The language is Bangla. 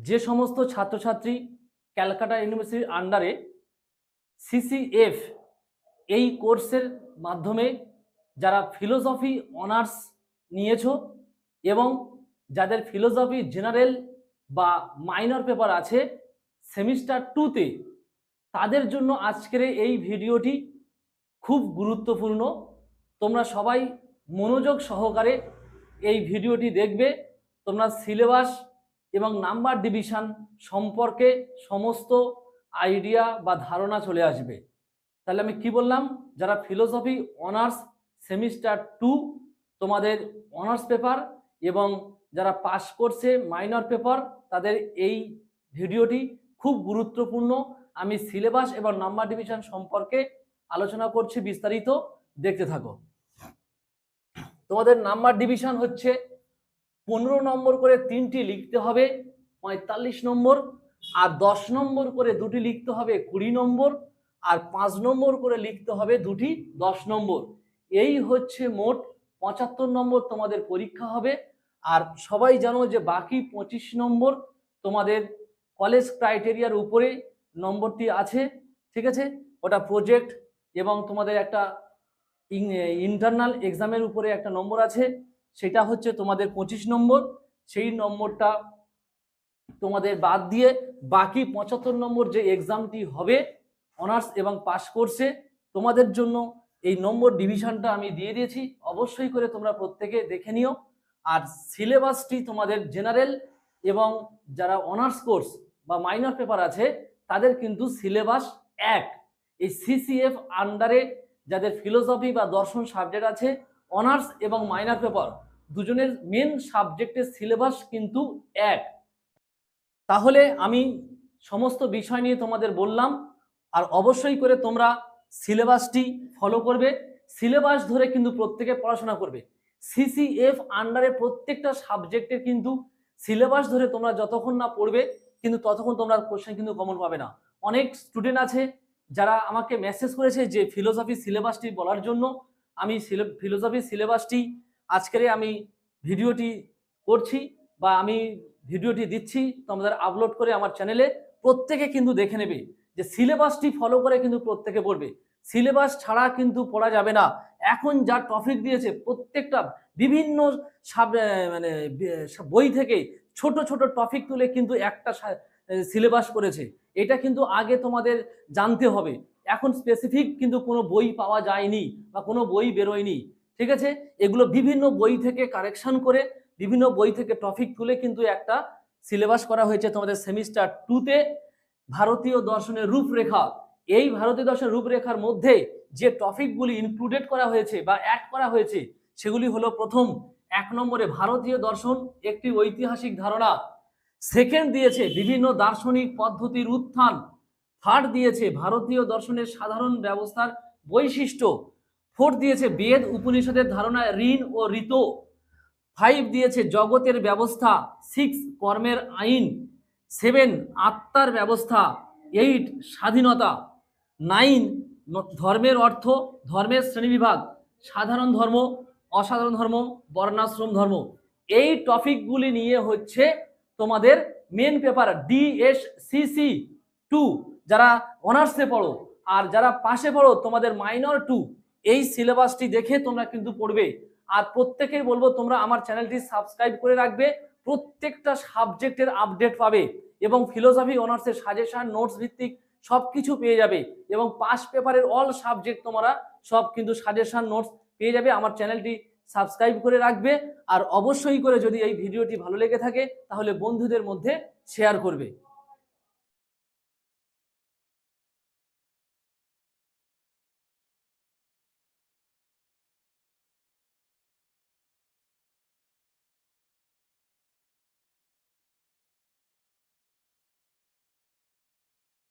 যে সমস্ত ছাত্রছাত্রী ক্যালকাটা ইউনিভার্সিটির আন্ডারে সিসিএফ এই কোর্সের মাধ্যমে যারা ফিলোসফি অনার্স নিয়েছো এবং যাদের ফিলোসফি জেনারেল বা মাইনর পেপার আছে সেমিস্টার 2তে, তাদের জন্য আজকের এই ভিডিওটি খুব গুরুত্বপূর্ণ। তোমরা সবাই মনোযোগ সহকারে এই ভিডিওটি দেখবে। তোমরা সিলেবাস এবং নাম্বার ডিভিশন সম্পর্কে সমস্ত আইডিয়া বা ধারণা চলে আসবে। তাহলে আমি কি বললাম, যারা ফিলোসফি অনার্স সেমিস্টার 2 তোমাদের অনার্স পেপার এবং যারা পাস করছে মাইনর পেপার, তাদের এই ভিডিওটি খুব গুরুত্বপূর্ণ। আমি সিলেবাস এবং নাম্বার ডিভিশন সম্পর্কে আলোচনা করছি, বিস্তারিত দেখতে থাকো। তোমাদের নাম্বার ডিভিশন হচ্ছে 15 নম্বর করে 3টি লিখতে হবে 45 নম্বর, আর 10 নম্বর করে 2টি লিখতে হবে 20 নম্বর, আর 5 নম্বর করে লিখতে হবে 2টি 10 নম্বর। এই হচ্ছে মোট 75 নম্বর তোমাদের পরীক্ষা হবে। আর সবাই জানো যে বাকি 25 নম্বর তোমাদের কলেজ ক্রাইটেরিয়ার উপরে নম্বরটি আছে, ঠিক আছে। ওটা প্রজেক্ট এবং তোমাদের একটা ইন্টারনাল এক্সামের উপরে একটা নম্বর আছে, সেটা হচ্ছে তোমাদের 25 নম্বর। সেই নম্বরটা তোমাদের বাদ দিয়ে বাকি 75 নম্বর যে এক্সামটি হবে অনার্স এবং পাস কোর্সে, তোমাদের জন্য এই নম্বর ডিভিশনটা আমি দিয়ে দিয়েছি। অবশ্যই করে তোমরা প্রত্যেকে দেখে নিও। আর সিলেবাসটি তোমাদের জেনারেল এবং যারা অনার্স কোর্স বা মাইনর পেপার আছে তাদের কিন্তু সিলেবাস এক। এই সিসিএফ আন্ডারে যাদের ফিলোসফি বা দর্শন সাবজেক্ট আছে অনার্স এবং মাইনর পেপার দুজনের মেন সাবজেক্টের সিলেবাস কিন্তু এক। তাহলে আমি সমস্ত বিষয় নিয়ে তোমাদের বললাম, আর অবশ্যই করে তোমরা সিলেবাসটি ফলো করবে। সিলেবাস ধরে কিন্তু প্রত্যেকে পড়াশোনা করবে। সিসিএফ আন্ডারে প্রত্যেকটা সাবজেক্টের কিন্তু সিলেবাস ধরে তোমরা যতক্ষণ না পড়বে কিন্তু ততক্ষণ তোমরা কোশ্চেন কিন্তু কমন পাবে না। অনেক স্টুডেন্ট আছে যারা আমাকে মেসেজ করেছে যে ফিলোসফি সিলেবাসটি বলার জন্য। আমি ফিলোসফি সিলেবাসটি আজকের আমি ভিডিওটি করছি বা আমি ভিডিওটি দিচ্ছি তোমাদের আপলোড করে আমার চ্যানেলে। প্রত্যেকে কিন্তু দেখে নেবে যে সিলেবাসটি ফলো করে কিন্তু প্রত্যেকে পড়বে। সিলেবাস ছাড়া কিন্তু পড়া যাবে না। এখন যা টপিক দিয়েছে প্রত্যেকটা বিভিন্ন মানে বই থেকে ছোট ছোট টপিক তুলে কিন্তু একটা সিলেবাস করেছে। এটা কিন্তু আগে তোমাদের জানতে হবে। এখন স্পেসিফিক কিন্তু কোনো বই পাওয়া যায়নি বা কোনো বই বেরোয়নি, ঠিক আছে। এগুলো বিভিন্ন বই থেকে কারেকশন করে বিভিন্ন বই থেকে টপিক তুলে কিন্তু একটা সিলেবাস করা হয়েছে তোমাদের সেমিস্টার 2তে। ভারতীয় দর্শনের রূপরেখা, এই ভারতীয় দর্শনের রূপরেখার মধ্যে যে টপিকগুলি ইনক্লুডেড করা হয়েছে বা অ্যাড করা হয়েছে সেগুলি হলো, প্রথম 1 নম্বরে ভারতীয় দর্শন একটি ঐতিহাসিক ধারণা। সেকেন্ড দিয়েছে বিভিন্ন দার্শনিক পদ্ধতির উত্থান। থার্ড দিয়েছে ভারতীয় দর্শনের সাধারণ ব্যবস্থার বৈশিষ্ট্য। ফোর্থ দিয়েছে বেদ উপনিষদের ধারণা ঋণ ও ঋত। 5 দিয়েছে জগতের ব্যবস্থা। 6 কর্মের আইন। 7 আত্মার ব্যবস্থা। 8 স্বাধীনতা। 9 ধর্মের অর্থ, ধর্মের শ্রেণীবিভাগ, সাধারণ ধর্ম, অসাধারণ ধর্ম, বর্ণাশ্রম ধর্ম। এই টপিকগুলি নিয়ে হচ্ছে তোমাদের মেন পেপার DSCC 2 যারা অনার্সে পড়ো, আর যারা পাশে পড়ো তোমাদের মাইনর 2। এই সিলেবাসটি দেখে তোমরা কিন্তু পড়বে। আর প্রত্যেকেই বলবো তোমরা আমার চ্যানেলটি সাবস্ক্রাইব করে রাখবে, প্রত্যেকটা সাবজেক্টের আপডেট পাবে এবং ফিলোসফি অনার্সের সাজেশন নোটস ভিত্তিক সবকিছু পেয়ে যাবে এবং পাস পেপারের অল সাবজেক্ট তোমরা সব কিন্তু সাজেশন নোটস পেয়ে যাবে। আমার চ্যানেলটি সাবস্ক্রাইব করে রাখবে। আর অবশ্যই করে যদি এই ভিডিওটি ভালো লেগে থাকে তাহলে বন্ধুদের মধ্যে শেয়ার করবে।